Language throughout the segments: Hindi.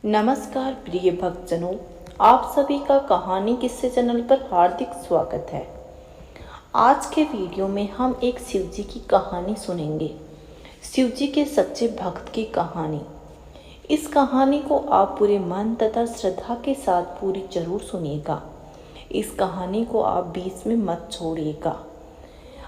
नमस्कार प्रिय भक्तजनों, आप सभी का कहानी किस्से चैनल पर हार्दिक स्वागत है। आज के वीडियो में हम एक शिवजी की कहानी सुनेंगे, शिवजी के सच्चे भक्त की कहानी। इस कहानी को आप पूरे मन तथा श्रद्धा के साथ पूरी जरूर सुनिएगा। इस कहानी को आप बीच में मत छोड़िएगा।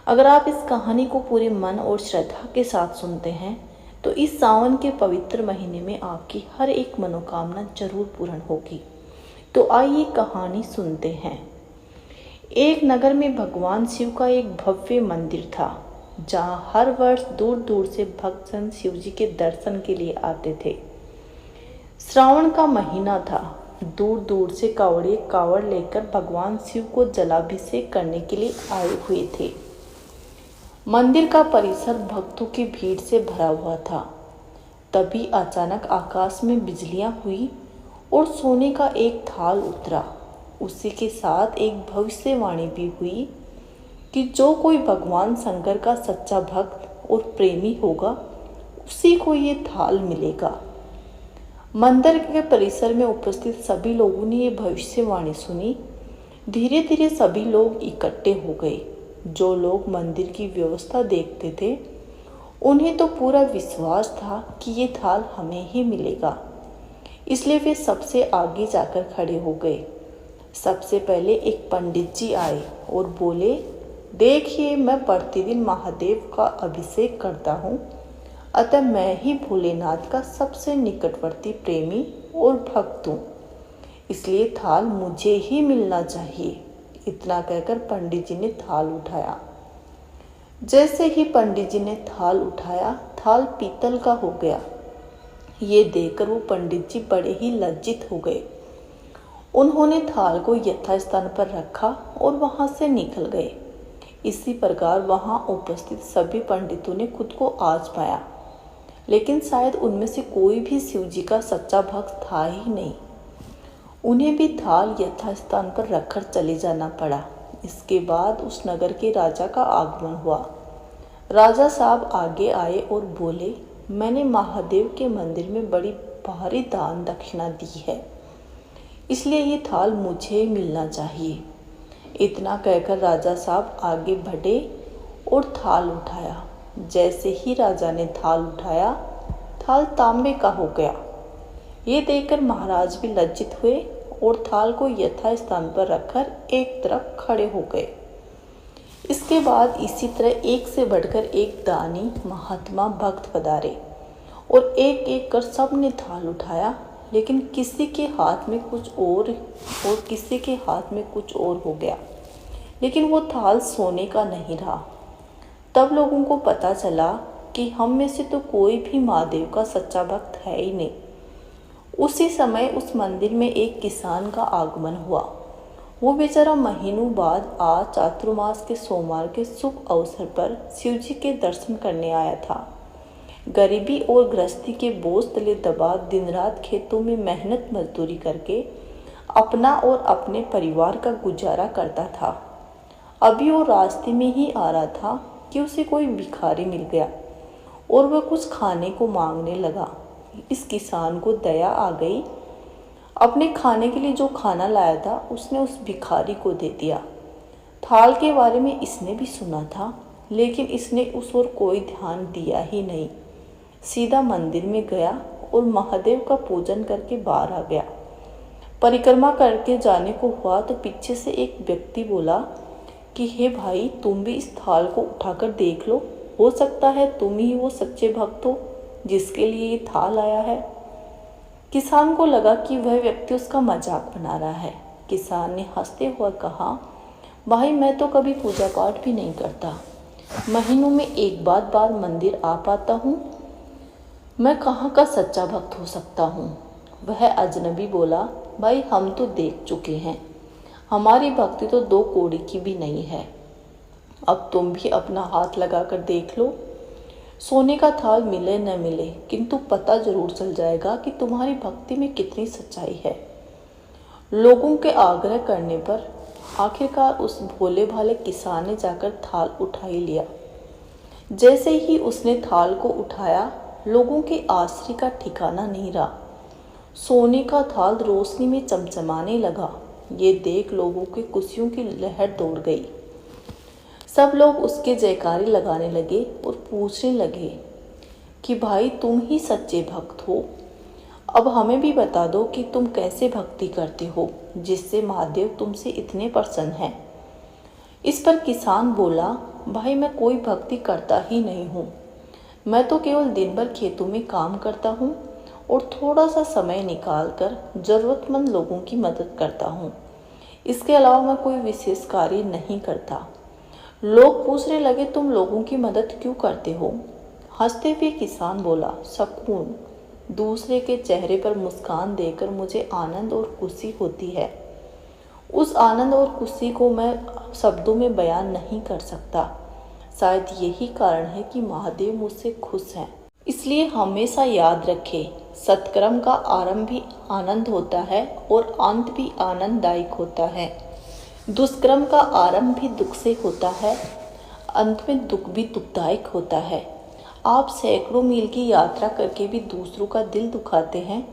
अगर आप इस कहानी को पूरे मन और श्रद्धा के साथ सुनते हैं तो इस सावन के पवित्र महीने में आपकी हर एक मनोकामना जरूर पूर्ण होगी। तो आइए कहानी सुनते हैं। एक नगर में भगवान शिव का एक भव्य मंदिर था, जहां हर वर्ष दूर दूर से भक्तजन शिव जी के दर्शन के लिए आते थे। श्रावण का महीना था। दूर दूर से कावड़िए कावड़ लेकर भगवान शिव को जलाभिषेक करने के लिए आए हुए थे। मंदिर का परिसर भक्तों की भीड़ से भरा हुआ था। तभी अचानक आकाश में बिजलियां हुई और सोने का एक थाल उतरा। उसी के साथ एक भविष्यवाणी भी हुई कि जो कोई भगवान शंकर का सच्चा भक्त और प्रेमी होगा, उसी को ये थाल मिलेगा। मंदिर के परिसर में उपस्थित सभी लोगों ने ये भविष्यवाणी सुनी। धीरे धीरे सभी लोग इकट्ठे हो गए। जो लोग मंदिर की व्यवस्था देखते थे, उन्हें तो पूरा विश्वास था कि ये थाल हमें ही मिलेगा, इसलिए वे सबसे आगे जाकर खड़े हो गए। सबसे पहले एक पंडित जी आए और बोले, देखिए, मैं प्रतिदिन महादेव का अभिषेक करता हूँ, अतः मैं ही भोलेनाथ का सबसे निकटवर्ती प्रेमी और भक्त हूँ, इसलिए थाल मुझे ही मिलना चाहिए। इतना कहकर पंडित जी ने थाल उठाया। जैसे ही पंडित जी ने थाल उठाया, थाल पीतल का हो गया। ये देखकर वो पंडित जी बड़े ही लज्जित हो गए। उन्होंने थाल को यथास्थान पर रखा और वहां से निकल गए। इसी प्रकार वहां उपस्थित सभी पंडितों ने खुद को आजमाया, लेकिन शायद उनमें से कोई भी शिव जी का सच्चा भक्त था ही नहीं। उन्हें भी थाल यथास्थान पर रखकर चले जाना पड़ा। इसके बाद उस नगर के राजा का आगमन हुआ। राजा साहब आगे आए और बोले, मैंने महादेव के मंदिर में बड़ी भारी दान दक्षिणा दी है, इसलिए ये थाल मुझे मिलना चाहिए। इतना कहकर राजा साहब आगे बढ़े और थाल उठाया। जैसे ही राजा ने थाल उठाया, थाल तांबे का हो गया। ये देखकर महाराज भी लज्जित हुए और थाल को यथास्थान पर रखकर एक तरफ खड़े हो गए। इसके बाद इसी तरह एक से बढ़कर एक दानी महात्मा भक्त पधारे और एक एक कर सबने थाल उठाया, लेकिन किसी के हाथ में कुछ और किसी के हाथ में कुछ और हो गया, लेकिन वो थाल सोने का नहीं रहा। तब लोगों को पता चला कि हम में से तो कोई भी महादेव का सच्चा भक्त है ही नहीं। उसी समय उस मंदिर में एक किसान का आगमन हुआ। वो बेचारा महीनों बाद आज चातुर्मास के सोमवार के शुभ अवसर पर शिव जी के दर्शन करने आया था। गरीबी और गृहस्थी के बोझ तले दबा दिन रात खेतों में मेहनत मजदूरी करके अपना और अपने परिवार का गुजारा करता था। अभी वो रास्ते में ही आ रहा था कि उसे कोई भिखारी मिल गया और वह कुछ खाने को मांगने लगा। इस किसान को दया आ गई। अपने खाने के लिए जो खाना लाया था, उसने उस भिखारी को दे दिया। थाल के बारे में इसने भी सुना था, लेकिन इसने उस ओर कोई ध्यान दिया ही नहीं। सीधा मंदिर में गया और महादेव का पूजन करके बाहर आ गया। परिक्रमा करके जाने को हुआ तो पीछे से एक व्यक्ति बोला कि हे भाई, तुम भी इस थाल को उठाकर देख लो, हो सकता है तुम ही वो सच्चे भक्त हो जिसके लिए ये थाल आया है। किसान को लगा कि वह व्यक्ति उसका मजाक बना रहा है। किसान ने हंसते हुए कहा, भाई, मैं तो कभी पूजा पाठ भी नहीं करता, महीनों में एक बार मंदिर आ पाता हूँ, मैं कहाँ का सच्चा भक्त हो सकता हूँ। वह अजनबी बोला, भाई, हम तो देख चुके हैं, हमारी भक्ति तो 2 कौड़ी की भी नहीं है। अब तुम भी अपना हाथ लगाकर देख लो। सोने का थाल मिले न मिले, किंतु पता जरूर चल जाएगा कि तुम्हारी भक्ति में कितनी सच्चाई है। लोगों के आग्रह करने पर आखिरकार उस भोले भाले किसान ने जाकर थाल उठा ही लिया। जैसे ही उसने थाल को उठाया, लोगों के आश्चर्य का ठिकाना नहीं रहा। सोने का थाल रोशनी में चमचमाने लगा। ये देख लोगों के खुशियों की लहर दौड़ गई। सब लोग उसके जयकारे लगाने लगे और पूछने लगे कि भाई तुम ही सच्चे भक्त हो, अब हमें भी बता दो कि तुम कैसे भक्ति करते हो जिससे महादेव तुमसे इतने प्रसन्न हैं। इस पर किसान बोला, भाई मैं कोई भक्ति करता ही नहीं हूँ, मैं तो केवल दिन भर खेतों में काम करता हूँ और थोड़ा सा समय निकाल कर ज़रूरतमंद लोगों की मदद करता हूँ। इसके अलावा मैं कोई विशेष कार्य नहीं करता। लोग पूछने लगे, तुम लोगों की मदद क्यों करते हो? हंसते हुए किसान बोला, सुकून, दूसरे के चेहरे पर मुस्कान देकर मुझे आनंद और खुशी होती है। उस आनंद और खुशी को मैं शब्दों में बयान नहीं कर सकता। शायद यही कारण है कि महादेव मुझसे खुश हैं। इसलिए हमेशा याद रखें, सत्कर्म का आरंभ भी आनंद होता है और अंत भी आनंददायक होता है। दुष्कर्म का आरंभ भी दुख से होता है, अंत में दुख भी दुखदायक होता है। आप सैकड़ों मील की यात्रा करके भी दूसरों का दिल दुखाते हैं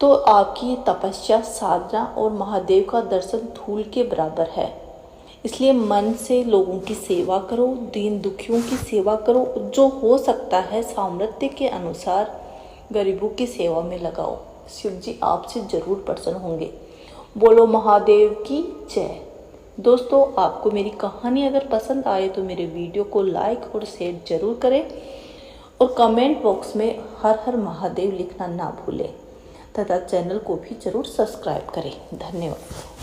तो आपकी ये तपस्या, साधना और महादेव का दर्शन धूल के बराबर है। इसलिए मन से लोगों की सेवा करो, दीन दुखियों की सेवा करो, जो हो सकता है सामर्थ्य के अनुसार गरीबों की सेवा में लगाओ। शिव जी आपसे जरूर प्रसन्न होंगे। बोलो महादेव की जय। दोस्तों, आपको मेरी कहानी अगर पसंद आए तो मेरे वीडियो को लाइक और शेयर जरूर करें और कमेंट बॉक्स में हर हर महादेव लिखना ना भूलें तथा चैनल को भी जरूर सब्सक्राइब करें। धन्यवाद।